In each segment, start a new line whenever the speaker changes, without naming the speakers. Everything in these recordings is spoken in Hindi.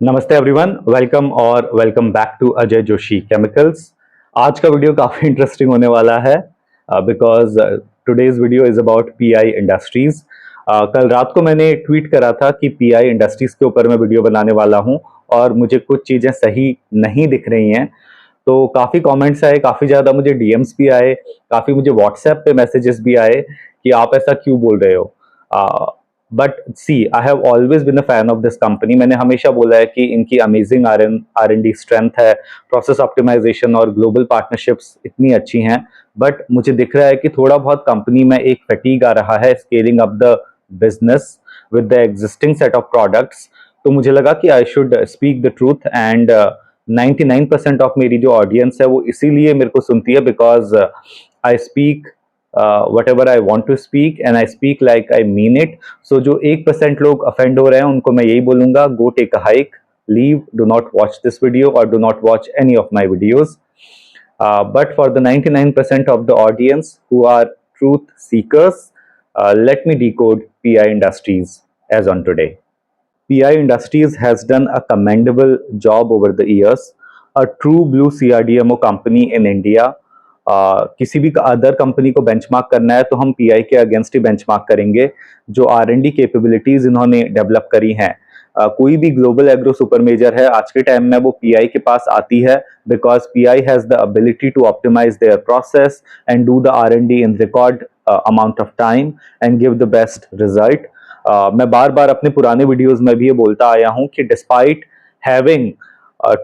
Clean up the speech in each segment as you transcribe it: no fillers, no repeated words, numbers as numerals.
नमस्ते everyone, welcome back to Ajay Joshi chemicals. आज का वीडियो काफ़ी इंटरेस्टिंग होने वाला है because today's video is about PI industries. कल रात को मैंने ट्वीट करा था कि पीआई इंडस्ट्रीज़ के ऊपर मैं वीडियो बनाने वाला हूं और मुझे कुछ चीज़ें सही नहीं दिख रही हैं। तो काफ़ी कमेंट्स आए, काफ़ी ज़्यादा मुझे डीएम्स भी आए, काफ़ी मुझे व्हाट्सएप पे मैसेजेस भी आए कि आप ऐसा क्यों बोल रहे हो। But see, I have always been a fan of this company. मैंने हमेशा बोला है कि इनकी amazing R and D strength है, प्रोसेस ऑप्टिमाइजेशन और ग्लोबल पार्टनरशिप्स इतनी अच्छी हैं। बट मुझे दिख रहा है कि थोड़ा बहुत कंपनी में एक फटीग आ रहा है scaling up the business with the existing set of products. तो मुझे लगा कि I should speak the truth and 99% of मेरी जो ऑडियंस है वो इसीलिए मेरे को सुनती है because I speak whatever I want to speak and I speak like I mean it. So जो 1% लोग offend हो रहे हैं उनको मैं यही बोलूंगा, go take a hike, leave, do not watch this video or do not watch any of my videos. But for the 99% of the audience who are truth seekers, let me decode PI Industries as on today. PI Industries has done a commendable job over the years, a true blue CRDMO company in India. किसी भी अदर कंपनी को बेंचमार्क करना है तो हम पीआई के अगेंस्ट ही बेंचमार्क करेंगे। जो आर-एन-डी कैपेबिलिटीज इन्होंने डेवलप करी हैं, कोई भी ग्लोबल एग्रो सुपर मेजर है आज के टाइम में वो पीआई के पास आती है because PI has the ability to optimise their process and do the R and D in record amount of time and give the best result. मैं बार बार अपने पुराने वीडियोस में भी ये बोलता आया हूं कि despite having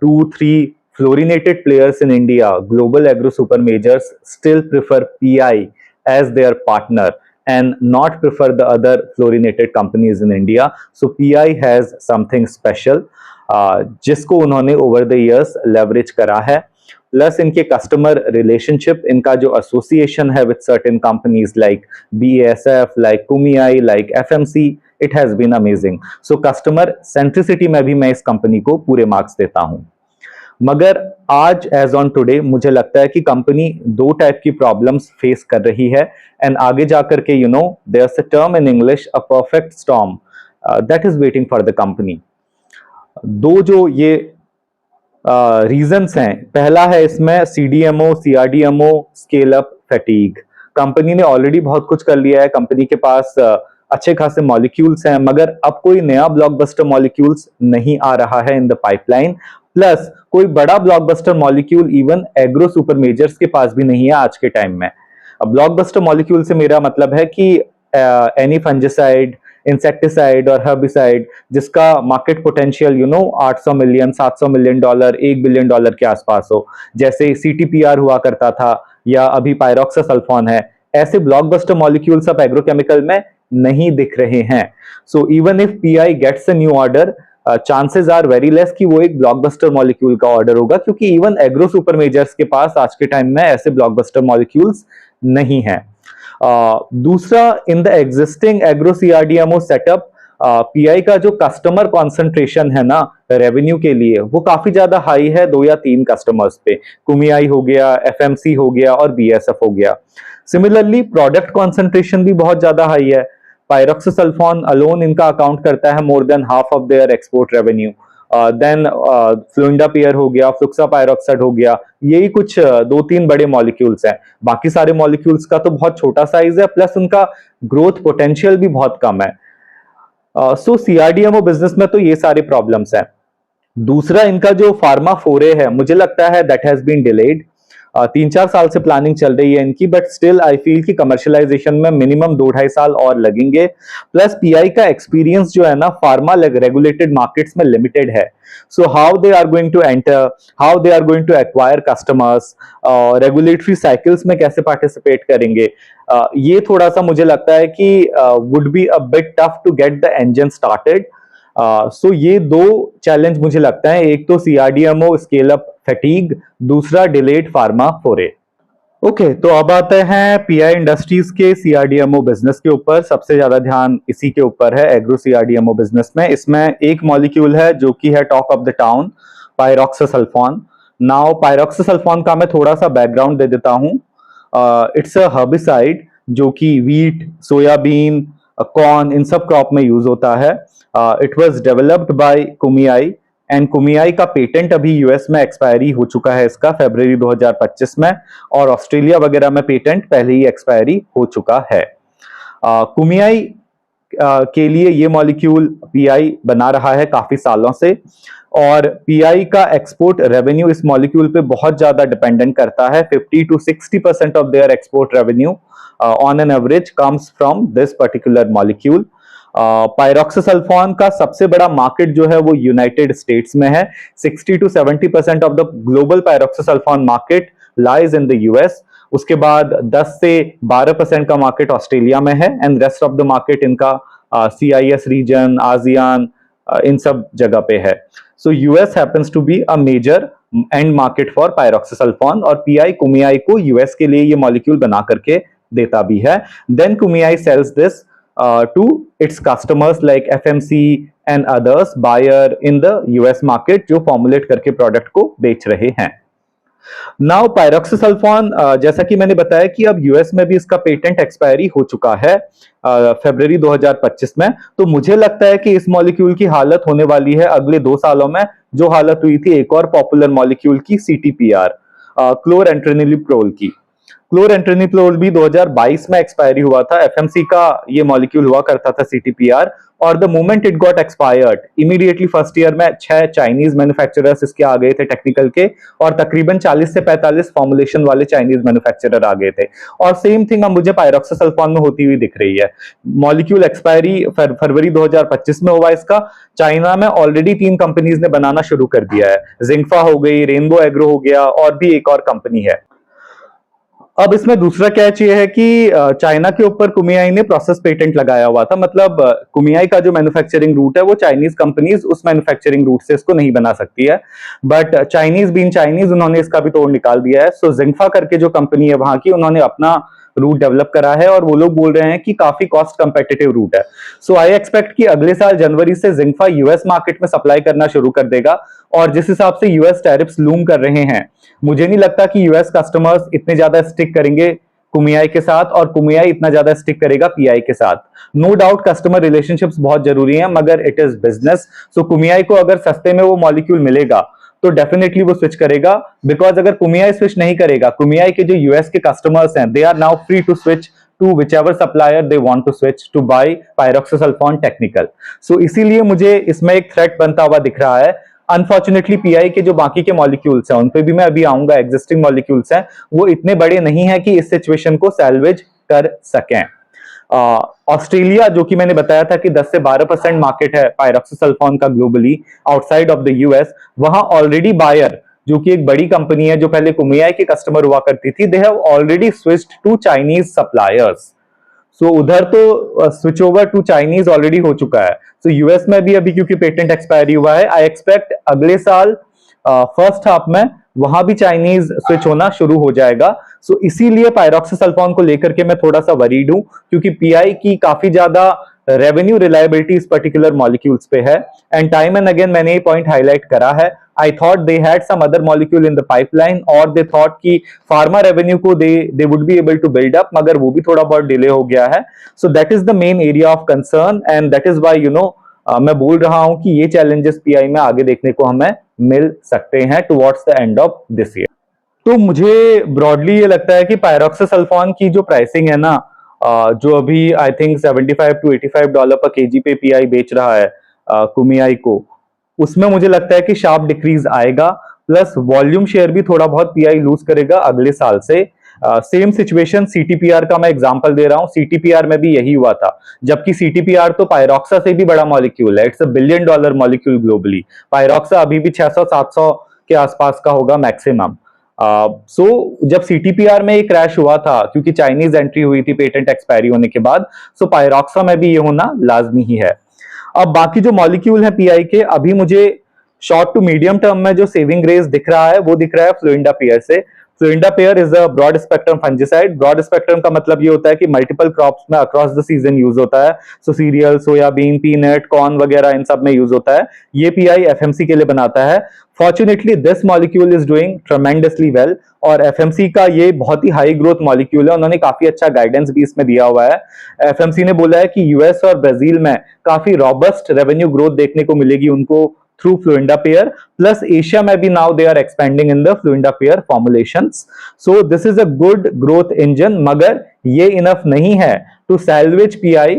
2-3 fluorinated players in India, global agro super majors still prefer PI as their partner and not prefer the other fluorinated companies in India. So PI has something special जिसको उन्होंने over the years leverage करा है। प्लस इनके कस्टमर रिलेशनशिप, इनका जो एसोसिएशन है with certain companies like BASF, like Kumiai, like FMC, it has been amazing. So customer centricity में भी मैं इस कंपनी को पूरे मार्क्स देता हूं। मगर आज एज ऑन टुडे मुझे लगता है कि कंपनी दो टाइप की प्रॉब्लम्स फेस कर रही है एंड आगे जाकर के there's a term in English, a perfect storm that is waiting for the company. दो जो ये रीजंस हैं, पहला है इसमें CDMO CRDMO scale up fatigue. Company ने ऑलरेडी बहुत कुछ कर लिया है, कंपनी के पास अच्छे खासे मॉलिक्यूल्स हैं, मगर अब कोई नया ब्लॉकबस्टर मॉलिक्यूल्स नहीं आ रहा है इन द पाइपलाइन। प्लस कोई बड़ा blockbuster molecule even agro super measures के पास भी नहीं है आज के टाइम में। अब ब्लॉकबस्टर मॉलिक्यूल से मेरा मतलब है कि एनी फंजिसाइड, इंसेक्टिसाइड और हर्बिसाइड जिसका market potential 800 million, 700 million dollar, $1 billion के आसपास हो, जैसे CTPR हुआ करता था या अभी पायरोक्सासल्फोन है। ऐसे ब्लॉकबस्टर मॉलिक्यूल्स अब एग्रोकेमिकल में नहीं दिख रहे हैं। So even if PI gets a new order, chances are very less कि वो एक ब्लॉकबस्टर मॉलिक्यूल का ऑर्डर होगा, क्योंकि इवन एग्रो सुपर मेजर्स के पास आज के टाइम में ऐसे ब्लॉकबस्टर मॉलिक्यूल्स नहीं है। दूसरा, in the existing agro CRDMO setup, PI का जो कस्टमर कॉन्सेंट्रेशन है ना रेवेन्यू के लिए, वो काफी ज्यादा हाई है 2 या 3 कस्टमर्स पे। कुमियाई हो गया, एफएमसी हो गया और बीएसएफ हो गया। सिमिलरली प्रोडक्ट कॉन्सेंट्रेशन भी बहुत ज्यादा हाई है। पायरोक्सासल्फोन अलोन इनका अकाउंट करता है more than half of their export revenue. Then फ्लुइंडापियर हो गया, फ्लुक्सा पायरोक्साइड हो गया, यही कुछ 2-3 बड़े मॉलिक्यूल्स हैं। बाकी सारे मॉलिक्यूल्स का तो बहुत छोटा साइज है, प्लस उनका ग्रोथ पोटेंशियल भी बहुत कम है। सो सीआरडीएमओ बिजनेस में तो ये सारे प्रॉब्लम्स हैं। दूसरा, इनका जो फार्मा फोरे है, मुझे लगता है दैट हैज बीन डिलेड। 3-4 साल से प्लानिंग चल रही है इनकी, बट स्टिल आई फील कि कमर्शियलाइजेशन में मिनिमम 2-2.5 साल और लगेंगे। प्लस पीआई का एक्सपीरियंस जो है ना फार्मा रेगुलेटेड मार्केट्स में लिमिटेड है। So how they are going to enter, how they are going to acquire customers, regulatory cycles में कैसे पार्टिसिपेट करेंगे, ये थोड़ा सा मुझे लगता है कि would be a bit tough to get the engine started. So ये दो चैलेंज मुझे लगता है, एक तो सीआरडीएमओ स्केल अप फैटीग, दूसरा डिलेड फार्मा फोरे। ओके, तो अब आते हैं पीआई इंडस्ट्रीज के सीआरडीएमओ बिजनेस के ऊपर। सबसे ज्यादा ध्यान इसी के ऊपर है, एग्रो सीआरडीएमओ बिजनेस में। इसमें एक मॉलिक्यूल है जो कि है talk of the town, pyroxasulfone. Now pyroxasulfone का मैं थोड़ा सा बैकग्राउंड दे देता हूं। इट्स अ हर्बिसाइड जो कि वीट, सोयाबीन, कॉर्न, इन सब क्रॉप में यूज होता है। It was developed by कुमियाई and कुमियाई का पेटेंट अभी यूएस में एक्सपायरी हो चुका है इसका फरवरी 2025 में, और ऑस्ट्रेलिया वगैरह में पेटेंट पहले ही एक्सपायरी हो चुका है। कुमियाई के लिए ये मॉलिक्यूल पीआई बना रहा है काफी सालों से, और पीआई का एक्सपोर्ट रेवेन्यू इस मॉलिक्यूल पे बहुत ज्यादा डिपेंडेंट करता है। 50 to 60% of their export revenue on an average comes from this particular molecule. Pyroxasulfone का सबसे बड़ा मार्केट जो है वो यूनाइटेड स्टेट्स में है। 60 to 70% of the global pyroxasulfone market lies in the US. उसके बाद 10 से 12% का मार्केट ऑस्ट्रेलिया में है, and rest of the market इनका CIS रीजन, आसियान, इन सब जगह पे है। So US happens to be a major end market for pyroxasulfone, और पीआई कुमियाई को यूएस के लिए ये मॉलिक्यूल बना करके देता भी है। Then Kumiai sells this to its customers like FMC and others buyer in the US market जो फॉर्मुलेट करके प्रोडक्ट को बेच रहे हैं। नाउ पायरोक्सिसल्फोन, जैसा कि मैंने बताया कि अब यूएस में भी इसका पेटेंट एक्सपायरी हो चुका है फरवरी 2025 में, तो मुझे लगता है कि इस मॉलिक्यूल की हालत होने वाली है अगले 2 सालों में जो हालत हुई थी एक और पॉपुलर मॉलिक्यूल की, CTPR, क्लोरेंट्रेनिलिप्रोल की। क्लोरेंट्रेनिलिप्रोल भी 2022 में एक्सपायरी हुआ था। एफएमसी का ये मॉलिक्यूल हुआ करता था CTPR, और the moment it got expired immediately first year में 6 चाइनीज मैन्युफैक्चरर्स इसके आ गए थे टेक्निकल के, और तकरीबन 40 से 45 फॉर्मुलेशन वाले चाइनीज मैन्युफैक्चरर आ गए थे। और सेम थिंग अब मुझे पायरोक्सिसल्फोन में होती हुई दिख रही है। मॉलिक्यूल एक्सपायरी फरवरी 2025 में हुआ इसका। चाइना में ऑलरेडी 3 कंपनीज ने बनाना शुरू कर दिया है। जिंगफा हो गई, रेनबो एग्रो हो गया, और भी एक और कंपनी है। अब इसमें दूसरा कैच ये है कि चाइना के ऊपर कुमियाई ने प्रोसेस पेटेंट लगाया हुआ था। मतलब कुमियाई का जो मैन्युफैक्चरिंग रूट है वो चाइनीज कंपनीज उस मैन्युफैक्चरिंग रूट से इसको नहीं बना सकती है, बट चाइनीज बीन चाइनीज उन्होंने इसका भी तोड़ निकाल दिया है। सो जिंगफा करके जो कंपनी है वहां की, उन्होंने अपना रूट डेवलप करा है, और वो लोग बोल रहे हैं कि काफी कॉस्ट कंपेटिटिव रूट है। सो आई एक्सपेक्ट कि अगले साल जनवरी से जिंगफा यूएस मार्केट में सप्लाई करना शुरू कर देगा, और जिस हिसाब से यूएस टैरिफ्स लूम कर रहे हैं, मुझे नहीं लगता कि यूएस कस्टमर्स इतने ज्यादा स्टिक करेंगे कुमियाई के साथ, और कुमियाई इतना ज्यादा स्टिक करेगा पीआई के साथ। नो डाउट कस्टमर रिलेशनशिप्स बहुत जरूरी हैं, मगर इट इज बिजनेस। सो कुमियाई को अगर सस्ते में वो मॉलिक्यूल मिलेगा तो डेफिनेटली वो स्विच करेगा, बिकॉज अगर कुमियाई स्विच नहीं करेगा, कुमियाई के जो यूएस के कस्टमर्स हैं, they are now free to switch to whichever supplier they want to switch to buy pyroxasulfone technical. So इसीलिए मुझे इसमें एक थ्रेट बनता हुआ दिख रहा है। अनफॉर्चुनेटली पीआई के जो बाकी के मॉलिक्यूल्स हैं उन पे भी मैं अभी आऊंगा, एग्जिस्टिंग मॉलिक्यूल्स हैं वो इतने बड़े नहीं है कि इस सिचुएशन को सैल्वेज कर सकें। ऑस्ट्रेलिया, जो कि मैंने बताया था कि 10 से 12% मार्केट है पायरोक्सिसल्फोन का globally outside of the US, वहां ऑलरेडी बायर, जो कि एक बड़ी कंपनी है जो पहले कुमियाई के कस्टमर हुआ करती थी, they have already switched to Chinese suppliers. So उधर तो switch over to Chinese already हो चुका है। सो यूएस में भी अभी क्योंकि पेटेंट एक्सपायरी हुआ है, आई एक्सपेक्ट अगले साल फर्स्ट हाफ में वहां भी चाइनीज स्विच होना शुरू हो जाएगा। सो इसीलिए पायरोक्सिसल्फोन को लेकर के मैं थोड़ा सा वरीड हूं, क्योंकि पीआई की काफी ज्यादा रेवेन्यू रिलायबिलिटी इस पर्टिकुलर मॉलिक्यूल्स पे है, एंड टाइम एंड अगेन मैंने ये पॉइंट हाईलाइट करा है। I thought they had some other molecule in the pipeline, और they thought कि pharma revenue को they would be able to build up, मगर वो भी थोड़ा बहुत डिले हो गया है। So that is the main area of concern, and that is why मैं बोल रहा हूं कि ये challenges PI में आगे देखने को हमें मिल सकते हैं towards the end of this year। तो मुझे ब्रॉडली ये लगता है कि पायरोक्सिसल्फोन की जो प्राइसिंग है ना, जो अभी आई थिंक $75 to $85 पर केजी पे पीआई बेच रहा है कुमियाई को, उसमें मुझे लगता है कि शार्प डिक्रीज आएगा, प्लस वॉल्यूम शेयर भी थोड़ा बहुत पीआई लूज करेगा अगले साल से। सेम सिचुएशन सीटीपीआर का मैं एग्जांपल दे रहा हूं, सीटीपीआर में भी यही हुआ था, जबकि सीटीपीआर तो पायरोक्सा से भी बड़ा मॉलिक्यूल है, इट्स $1 बिलियन मॉलिक्यूल ग्लोबली। पायरोक्सा अभी भी 600-700 के आसपास का होगा मैक्सिमम। जब सीटीपीआर में ये क्रैश हुआ था, क्योंकि चाइनीज एंट्री हुई थी पेटेंट एक्सपायरी होने के बाद, सो पायरोक्सा में भी ये होना लाजमी ही है। अब बाकी जो मॉलिक्यूल है पीआई के, अभी मुझे शॉर्ट टू मीडियम टर्म में जो सेविंग ग्रेस दिख रहा है वो दिख रहा है फ्लोरिंडापेयर से। Fluindapyr is a broad spectrum fungicide. Broad spectrum का मतलब ये होता है कि मल्टीपल क्रॉप्स में अक्रॉस द सीजन यूज होता है। So cereal, soybean, peanut, corn वगैरह इन सब में यूज होता है। ये पीआई एफएमसी के लिए बनाता है। Fortunately this molecule is doing tremendously well, और एफएमसी का ये बहुत ही हाई ग्रोथ मॉलिक्यूल है। उन्होंने काफी अच्छा गाइडेंस भी इसमें दिया हुआ है। एफएमसी ने बोला है कि यूएस और ब्राजील में काफी रॉबस्ट रेवेन्यू ग्रोथ देखने को मिलेगी उनको through fluindapyr, plus Asia में भी now they are expanding in the fluindapyr formulations. So this is a good growth engine, मगर ये enough नहीं है to salvage PI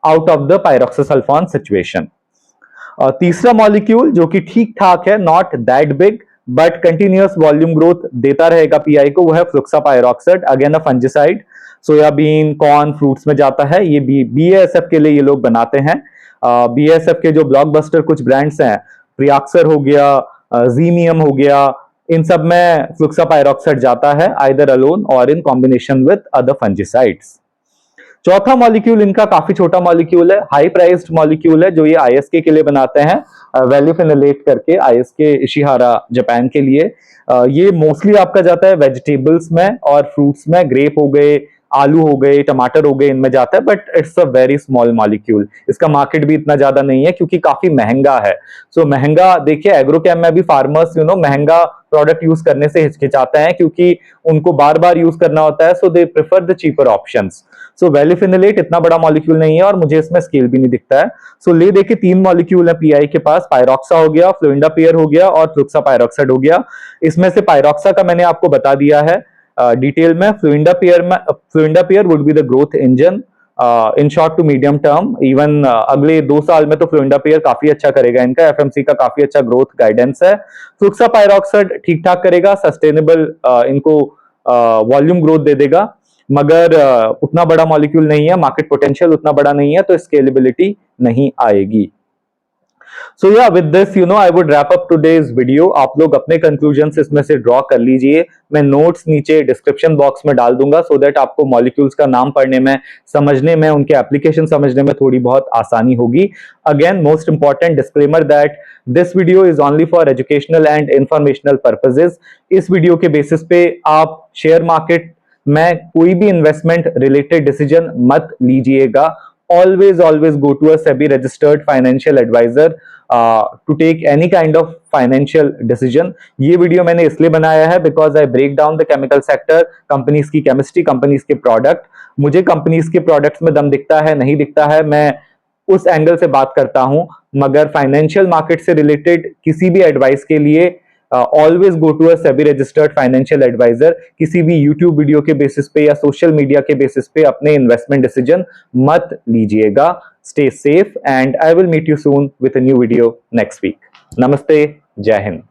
out of the pyroxasulfone situation. तीसरा मॉलिक्यूल जो कि ठीक ठाक है, not that big but continuous volume growth देता रहेगा पीआई को, वो है fluxapyroxad, again a fungicide. Soybean, corn, fruits में जाता है. ये बीएएसएफ के लिए ये लोग बनाते हैं. बीएएसएफ के जो ब्लॉकबस्टर कुछ ब्रांड्स हैं, प्रियाक्सर हो गया, जीमियम हो गया, इन सब में फ्लुक्सापायरोक्साइड जाता है, आइदर अलोन और in combination with other fungicides. चौथा मॉलिक्यूल इनका काफी छोटा मॉलिक्यूल है, हाई प्राइस्ड मॉलिक्यूल है, जो ये आईएसके के लिए बनाते हैं, वैल्यूफिनोलेट करके, आईएसके इशिहारा जापान के लिए. ये मोस्टली आपका जाता है वेजिटेबल्स में और फ्रूट्स में, ग्रेप हो गए, आलू हो गए, टमाटर हो गए, इनमें जाता है, but it's a very small molecule. इसका मार्केट भी इतना ज्यादा नहीं है क्योंकि काफी महंगा है. सो महंगा देखिए, एग्रोकेम में भी फार्मर्स महंगा प्रोडक्ट यूज करने से हिचकिचाते हैं क्योंकि उनको बार बार यूज करना होता है, so they prefer the cheaper options. So valifenalate इतना बड़ा मॉलिक्यूल नहीं है और मुझे इसमें स्केल भी नहीं दिखता है. सो ले देखिए, 3 मॉलिक्यूल है पीआई के पास, पायरोक्सा हो गया, फ्लुइंडापियर हो गया और फ्लुक्सापायरोक्साइड हो गया. इसमें से पायरोक्सा का मैंने आपको बता दिया है डिटेल में. Fluindapyr would be the growth engine in short to medium term. Even अगले 2 साल में तो फ्लुइंडापियर काफी अच्छा करेगा, इनका एफएमसी का काफी अच्छा ग्रोथ गाइडेंस है. फ्लुक्सापायरोक्साइड ठीक ठाक करेगा, सस्टेनेबल इनको वॉल्यूम ग्रोथ दे देगा, मगर उतना बड़ा मॉलिक्यूल नहीं है, मार्केट पोटेंशियल उतना बड़ा नहीं है, तो स्केलेबिलिटी नहीं आएगी. So yeah, with this I would wrap up today's video. आप लोग अपने कंक्लूजन्स इसमें से ड्रॉ कर लीजिए. मैं नोट्स नीचे डिस्क्रिप्शन बॉक्स में डाल दूंगा so that आपको मॉलिक्यूल्स का नाम पढ़ने में, समझने में, उनके एप्लीकेशन समझने में थोड़ी बहुत आसानी होगी. Again, most important disclaimer that this video is only for educational and informational purposes. इस वीडियो के बेसिस पे आप शेयर मार्केट में कोई भी इन्वेस्टमेंट रिलेटेड डिसीजन मत लीजिएगा. Always go to a SEBI registered financial advisor to take any kind of financial decision. ये वीडियो मैंने इसलिए बनाया है because I break down the chemical sector, companies की केमिस्ट्री, कंपनीज के प्रोडक्ट. मुझे कंपनीज के प्रोडक्ट्स में दम दिखता है, नहीं दिखता है, मैं उस एंगल से बात करता हूं. मगर फाइनेंशियल मार्केट से रिलेटेड किसी भी एडवाइस के लिए always go to a SEBI registered financial adviser. किसी भी यूट्यूब वीडियो के बेसिस पे या सोशल मीडिया के बेसिस पे अपने इन्वेस्टमेंट डिसीजन मत लीजिएगा. Stay safe and I will meet you soon with a new video next week. नमस्ते, जय हिंद.